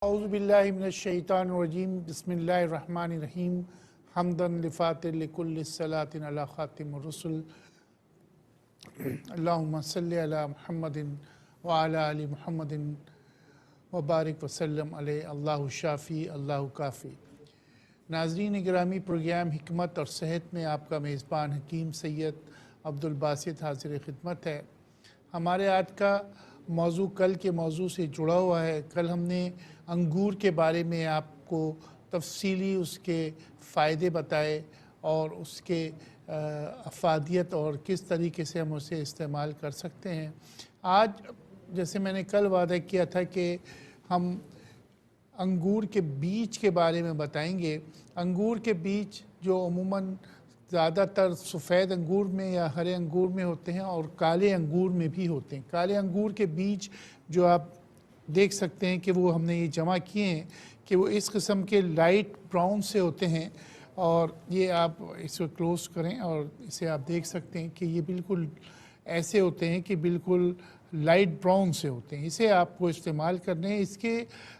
اعوذ باللہ من الشیطان الرجیم بسم اللہ الرحمن الرحیم حمدن لفاتر لکل الصلاة علی خاتم الرسل اللہم صلی علی محمد وعلی آل محمد وبارک وسلم علیہ اللہ شافی اللہ کافی۔ ناظرین گرامی، پروگرام حکمت اور صحت میں آپ کا میزبان حکیم سید عبدالباسط حاضر خدمت ہے۔ ہمارے آج کا موضوع کل کے موضوع سے جڑا ہوا ہے۔ کل ہم نے انگور کے بارے میں آپ کو تفصیلی اس کے فائدے بتائے اور اس کے افادیت اور کس طریقے سے ہم اسے استعمال کر سکتے ہیں۔ آج جیسے میں نے کل وعدہ کیا تھا کہ ہم انگور کے بیج کے بارے میں بتائیں گے۔ انگور کے بیج جو عموماً زیادہ تر سفید انگور میں یا ہرے انگور میں ہوتے ہیں اور کالے انگور میں بھی ہوتے ہیں۔ کالے انگور کے بیج جو آپ دیکھ سکتے ہیں کہ وہ ہم نے یہ جمع کیے ہیں کہ وہ اس قسم کے لائٹ براؤن سے ہوتے ہیں، اور یہ آپ اس کو کلوز کریں اور اسے آپ دیکھ سکتے ہیں کہ یہ بالکل ایسے ہوتے ہیں کہ بالکل لائٹ براؤن سے ہوتے ہیں۔ اسے آپ کو استعمال کرنے ہیں۔ اس کے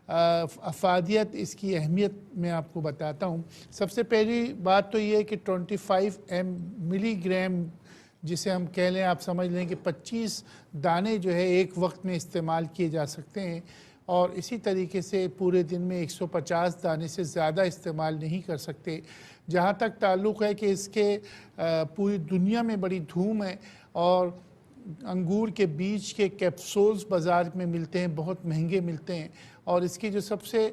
افادیت، اس کی اہمیت میں آپ کو بتاتا ہوں۔ سب سے پہلی بات تو یہ ہے کہ 25 ملی گرام جسے ہم کہہ لیں، آپ سمجھ لیں کہ 25 دانے جو ہے ایک وقت میں استعمال کیے جا سکتے ہیں، اور اسی طریقے سے پورے دن میں 150 دانے سے زیادہ استعمال نہیں کر سکتے۔ جہاں تک تعلق ہے کہ اس کے پوری دنیا میں بڑی دھوم ہے، اور انگور کے بیج کے کیپسولز بازار میں ملتے ہیں، بہت مہنگے ملتے ہیں، اور اس کی جو سب سے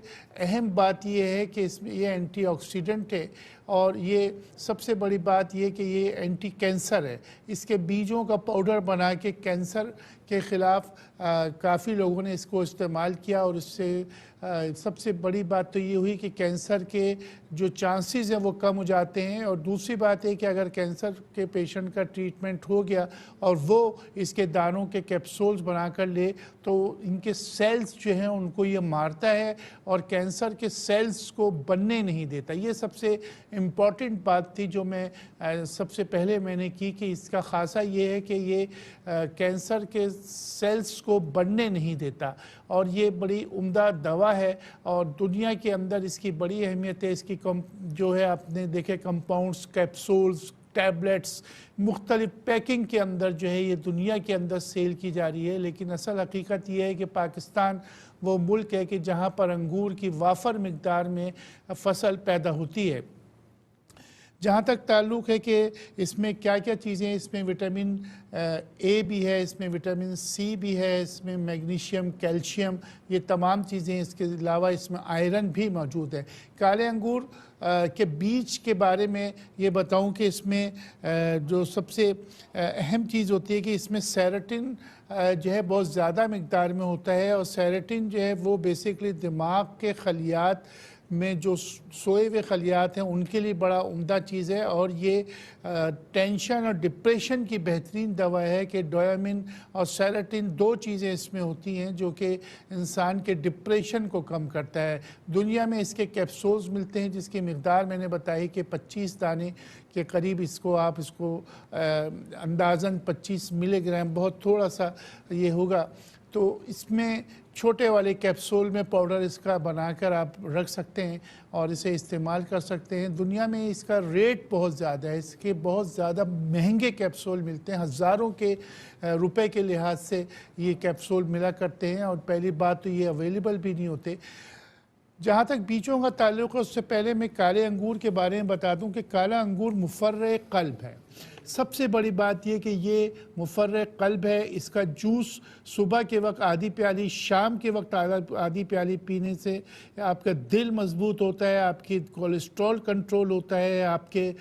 اہم بات یہ ہے کہ اس میں یہ اینٹی آکسیڈنٹ ہے، اور یہ سب سے بڑی بات یہ کہ یہ اینٹی کینسر ہے۔ اس کے بیجوں کا پاؤڈر بنا کے کینسر کے خلاف کافی لوگوں نے اس کو استعمال کیا، اور اس سے سب سے بڑی بات تو یہ ہوئی کہ کینسر کے جو چانسز ہیں وہ کم ہو جاتے ہیں۔ اور دوسری بات ہے کہ اگر کینسر کے پیشنٹ کا ٹریٹمنٹ ہو گیا اور وہ اس کے دانوں کے کیپسولز بنا کر لے تو ان کے سیلز جو ہیں ان کو یہ مارتا ہے اور کینسر کے سیلز کو بننے نہیں دیتا۔ یہ سب سے امپورٹنٹ بات تھی جو میں سب سے پہلے میں نے کی، کہ اس کا خاصہ یہ ہے کہ یہ کینسر کے سیلز کو بننے نہیں دیتا، اور یہ بڑی عمدہ دوا ہے، اور دنیا کے اندر اس کی بڑی اہمیت ہے۔ اس کی جو ہے آپ نے دیکھے کمپاؤنڈز، کیپسولز، ٹیبلٹس مختلف پیکنگ کے اندر جو ہے یہ دنیا کے اندر سیل کی جا رہی ہے، لیکن اصل حقیقت یہ ہے کہ پاکستان وہ ملک ہے کہ جہاں پر انگور کی وافر مقدار میں فصل پیدا ہوتی ہے۔ جہاں تک تعلق ہے کہ اس میں کیا کیا چیزیں، اس میں وٹامن اے بھی ہے، اس میں وٹامن سی بھی ہے، اس میں میگنیشیم، کیلشیم، یہ تمام چیزیں، اس کے علاوہ اس میں آئرن بھی موجود ہے۔ کالے انگور کے بیج کے بارے میں یہ بتاؤں کہ اس میں جو سب سے اہم چیز ہوتی ہے کہ اس میں سیروٹن جو ہے بہت زیادہ مقدار میں ہوتا ہے، اور سیروٹن جو ہے وہ بیسیکلی دماغ کے خلیات میں جو سوئے ہوئے خلیات ہیں ان کے لیے بڑا عمدہ چیز ہے، اور یہ ٹینشن اور ڈپریشن کی بہترین دوا ہے کہ ڈوپامن اور سیروٹن دو چیزیں اس میں ہوتی ہیں جو کہ انسان کے ڈپریشن کو کم کرتا ہے۔ دنیا میں اس کے کیپسولز ملتے ہیں جس کی مقدار میں نے بتائی کہ 25 دانے کے قریب اس کو آپ اس کو اندازاً 25 ملی گرام، بہت تھوڑا سا یہ ہوگا، تو اس میں چھوٹے والے کیپسول میں پاؤڈر اس کا بنا کر آپ رکھ سکتے ہیں اور اسے استعمال کر سکتے ہیں۔ دنیا میں اس کا ریٹ بہت زیادہ ہے، اس کے بہت زیادہ مہنگے کیپسول ملتے ہیں، ہزاروں کے روپے کے لحاظ سے یہ کیپسول ملا کرتے ہیں، اور پہلی بات تو یہ اویلیبل بھی نہیں ہوتے۔ جہاں تک بیجوں کا تعلق ہے، اس سے پہلے میں کالے انگور کے بارے میں بتا دوں کہ کالا انگور مفرح قلب ہے۔ سب سے بڑی بات یہ کہ یہ مفرح قلب ہے۔ اس کا جوس صبح کے وقت آدھی پیالی، شام کے وقت آدھی پیالی پینے سے آپ کا دل مضبوط ہوتا ہے، آپ کی کولیسٹرول کنٹرول ہوتا ہے، آپ کے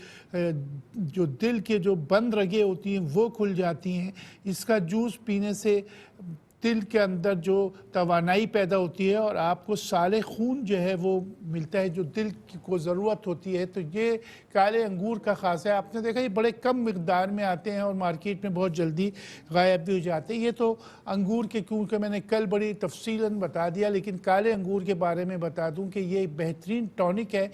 جو دل کے جو بند رگیں ہوتی ہیں وہ کھل جاتی ہیں۔ اس کا جوس پینے سے دل کے اندر جو توانائی پیدا ہوتی ہے اور آپ کو سالے خون جو ہے وہ ملتا ہے جو دل کو ضرورت ہوتی ہے، تو یہ کالے انگور کا خاص ہے۔ آپ نے دیکھا یہ بڑے کم مقدار میں آتے ہیں اور مارکیٹ میں بہت جلدی غائب بھی ہو جاتے ہیں۔ یہ تو انگور کے، کیونکہ میں نے کل بڑی تفصیلاً بتا دیا، لیکن کالے انگور کے بارے میں بتا دوں کہ یہ بہترین ٹونک ہے۔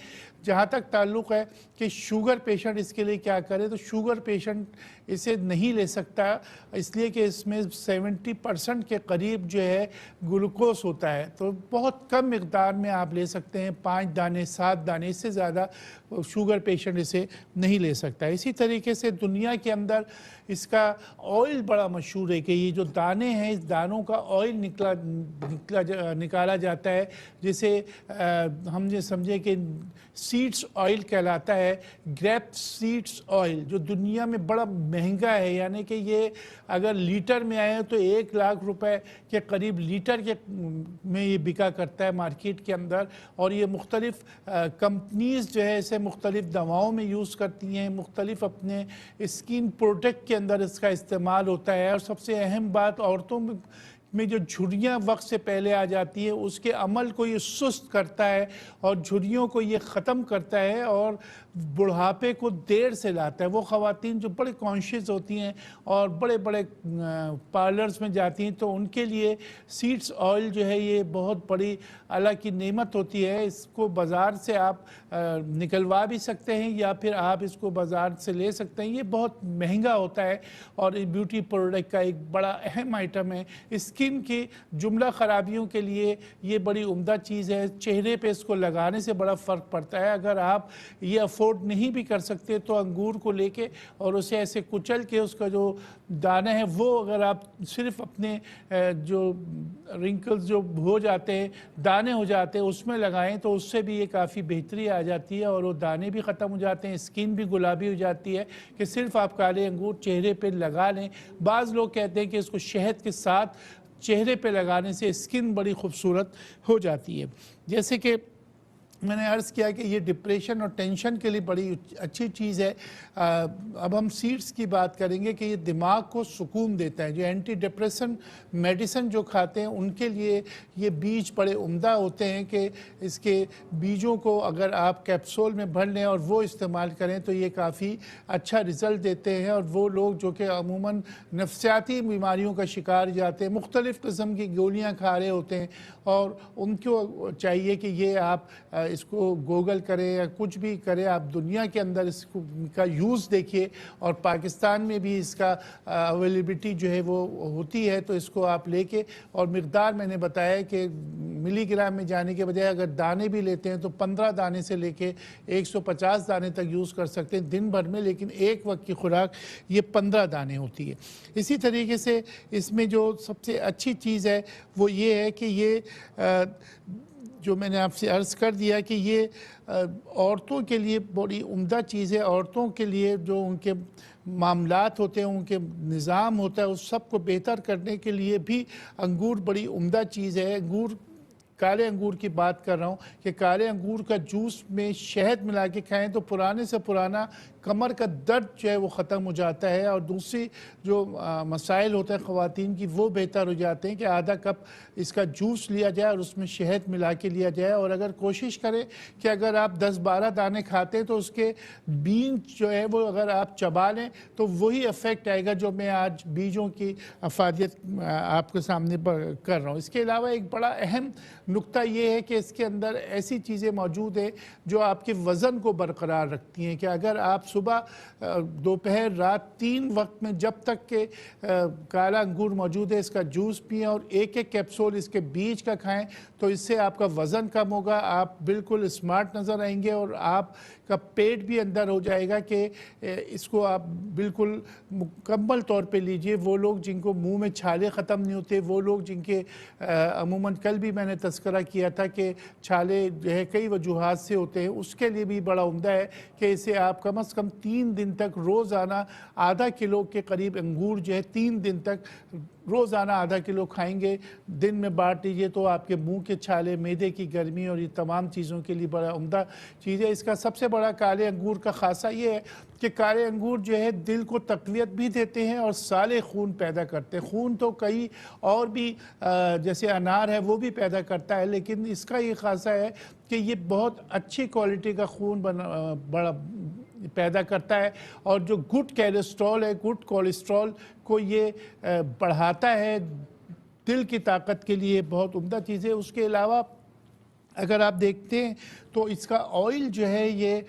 جہاں تک تعلق ہے کہ شوگر پیشنٹ اس کے لیے کیا کرے، تو شوگر پیشنٹ اسے نہیں لے سکتا، اس لیے کہ اس میں 70% کے قریب جو ہے گلوکوز ہوتا ہے، تو بہت کم مقدار میں آپ لے سکتے ہیں، 5 دانے 7 دانے، اس سے زیادہ شوگر پیشنٹ اسے نہیں لے سکتا ہے۔ اسی طریقے سے دنیا کے اندر اس کا آئل بڑا مشہور ہے کہ یہ جو دانے ہیں اس دانوں کا آئل نکالا جاتا ہے، جسے ہم نے سمجھے کہ سیڈز آئل کہلاتا ہے، گریپ سیڈز آئل، جو دنیا میں بڑا مہنگا ہے، یعنی کہ یہ اگر لیٹر میں آئے تو 1 لاکھ روپے کے قریب لیٹر میں یہ بکا کرتا ہے مارکیٹ کے اندر، اور یہ مختلف کمپنیز جو ہے اسے مختلف دواؤں میں یوز کرتی ہیں، مختلف اپنے اسکن پروڈکٹ کے اندر اس کا استعمال ہوتا ہے۔ اور سب سے اہم بات، عورتوں میں جو جھریاں وقت سے پہلے آ جاتی ہے اس کے عمل کو یہ سست کرتا ہے اور جھریوں کو یہ ختم کرتا ہے اور بڑھاپے کو دیر سے لاتا ہے۔ وہ خواتین جو بڑے کانشیس ہوتی ہیں اور بڑے بڑے پارلرز میں جاتی ہیں تو ان کے لیے سیڈز آئل جو ہے یہ بہت بڑی اللہ کی نعمت ہوتی ہے۔ اس کو بازار سے آپ نکلوا بھی سکتے ہیں یا پھر آپ اس کو بازار سے لے سکتے ہیں، یہ بہت مہنگا ہوتا ہے اور بیوٹی پروڈکٹ کا ایک بڑا اہم آئٹم ہے۔ اسکن کی جملہ خرابیوں کے لیے یہ بڑی عمدہ چیز ہے، چہرے پہ اس کو لگانے سے بڑا فرق پڑتا ہے۔ اگر آپ یہ افورڈ نہیں بھی کر سکتے تو انگور کو لے کے اور اسے ایسے کچل کے اس کا جو دانہ ہے وہ اگر آپ صرف اپنے جو رنکلز جو ہو جاتے ہیں، دانے ہو جاتے ہیں، اس میں لگائیں تو اس سے بھی یہ کافی بہتری آ جاتی ہے اور وہ دانے بھی ختم ہو جاتے ہیں، اسکن بھی گلابی ہو جاتی ہے کہ صرف آپ کالے انگور چہرے پہ لگا لیں۔ بعض لوگ کہتے ہیں کہ اس کو شہد کے ساتھ چہرے پہ لگانے سے اسکن بڑی خوبصورت ہو جاتی ہے۔ جیسے کہ میں نے عرض کیا کہ یہ ڈپریشن اور ٹینشن کے لیے بڑی اچھی چیز ہے۔ اب ہم سیڈز کی بات کریں گے کہ یہ دماغ کو سکون دیتا ہے۔ جو اینٹی ڈپریسن میڈیسن جو کھاتے ہیں ان کے لیے یہ بیج بڑے عمدہ ہوتے ہیں کہ اس کے بیجوں کو اگر آپ کیپسول میں بھر لیں اور وہ استعمال کریں تو یہ کافی اچھا رزلٹ دیتے ہیں۔ اور وہ لوگ جو کہ عموماً نفسیاتی بیماریوں کا شکار جاتے ہیں، مختلف قسم کی گولیاں کھا رہے ہوتے ہیں، اور ان کو چاہیے کہ یہ آپ اس کو گوگل کریں یا کچھ بھی کریں، آپ دنیا کے اندر اس کا یوز دیکھیے، اور پاکستان میں بھی اس کا اویلیبلٹی جو ہے وہ ہوتی ہے، تو اس کو آپ لے کے، اور مقدار میں نے بتایا کہ ملی گرام میں جانے کے بجائے اگر دانے بھی لیتے ہیں تو 15 دانے سے لے کے 150 دانے تک یوز کر سکتے ہیں دن بھر میں، لیکن ایک وقت کی خوراک یہ 15 دانے ہوتی ہے۔ اسی طریقے سے اس میں جو سب سے اچھی چیز ہے وہ یہ ہے کہ یہ جو میں نے آپ سے عرض کر دیا کہ یہ عورتوں کے لیے بڑی عمدہ چیز ہے۔ عورتوں کے لیے جو ان کے معاملات ہوتے ہیں، ان کے نظام ہوتا ہے، اس سب کو بہتر کرنے کے لیے بھی انگور بڑی عمدہ چیز ہے۔ کالے انگور کی بات کر رہا ہوں کہ کالے انگور کا جوس میں شہد ملا کے کھائیں تو پرانے سے پرانا کمر کا درد جو ہے وہ ختم ہو جاتا ہے، اور دوسری جو مسائل ہوتے ہیں خواتین کی وہ بہتر ہو جاتے ہیں کہ آدھا کپ اس کا جوس لیا جائے اور اس میں شہد ملا کے لیا جائے، اور اگر کوشش کریں کہ اگر آپ 10-12 دانے کھاتے ہیں تو اس کے بیج جو ہے وہ اگر آپ چبا لیں تو وہی ایفیکٹ آئے گا جو میں آج بیجوں کی افادیت آپ کے سامنے کر رہا ہوں۔ اس کے علاوہ ایک بڑا اہم نقطہ یہ ہے کہ اس کے اندر ایسی چیزیں موجود ہیں جو آپ کے وزن کو برقرار رکھتی ہیں، کہ اگر آپ صبح دوپہر رات 3 وقت میں جب تک کہ کالا انگور موجود ہے اس کا جوس پئیں اور ایک کیپسول اس کے بیج کا کھائیں تو اس سے آپ کا وزن کم ہوگا، آپ بالکل اسمارٹ نظر آئیں گے، اور آپ کا پیٹ بھی اندر ہو جائے گا کہ اس کو آپ بالکل مکمل طور پہ لیجئے۔ وہ لوگ جن کو منہ میں چھالے ختم نہیں ہوتے، وہ لوگ جن کے عموماً کل بھی میں نے تذکرہ کیا تھا کہ چھالے جو ہے کئی وجوہات سے ہوتے ہیں، اس کے لیے بھی بڑا عمدہ ہے کہ اسے آپ کم از کم 3 دن تک روزانہ آدھا کلو کے قریب انگور جو ہے 3 دن تک روزانہ آدھا کلو کھائیں گے، دن میں بانٹ لیجئے تو آپ کے منہ کے چھالے، معدے کی گرمی اور یہ تمام چیزوں کے لیے بڑا عمدہ چیز ہے۔ اس کا سب سے بڑا کالے انگور کا خاصہ یہ ہے کہ کالے انگور جو ہے دل کو تقویت بھی دیتے ہیں اور سالے خون پیدا کرتے ہیں۔ خون تو کئی اور بھی جیسے انار ہے وہ بھی پیدا کرتا ہے، لیکن اس کا یہ خاصہ ہے کہ یہ بہت اچھی کوالٹی کا خون بڑا پیدا کرتا ہے، اور جو گڈ کیلیسٹرول ہے، گڈ کولیسٹرول کو یہ بڑھاتا ہے، دل کی طاقت کے لیے بہت عمدہ چیز ہے۔ اس کے علاوہ اگر آپ دیکھتے ہیں تو اس کا آئل جو ہے یہ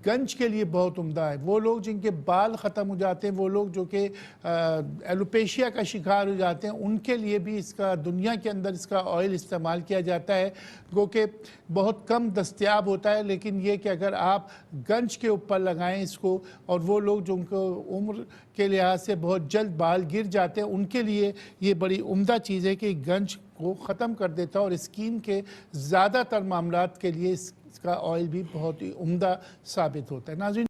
گنج کے لیے بہت عمدہ ہے. وہ لوگ جن کے بال ختم ہو جاتے ہیں، وہ لوگ جو کہ ایلوپیشیا کا شکار ہو جاتے ہیں، ان کے لیے بھی اس کا دنیا کے اندر اس کا آئل استعمال کیا جاتا ہے، گو کہ بہت کم دستیاب ہوتا ہے. لیکن یہ کہ اگر آپ گنج کے اوپر لگائیں اس کو، اور وہ لوگ جو ان کو عمر کے لحاظ سے بہت جلد بال گر جاتے ہیں، ان کے لیے یہ بڑی عمدہ چیز ہے کہ گنج کو ختم کر دیتا ہے، اور اسکن کے زیادہ تر معاملات کے لیے اس کا آئل بھی بہت ہی عمدہ ثابت ہوتا ہے. ناظرین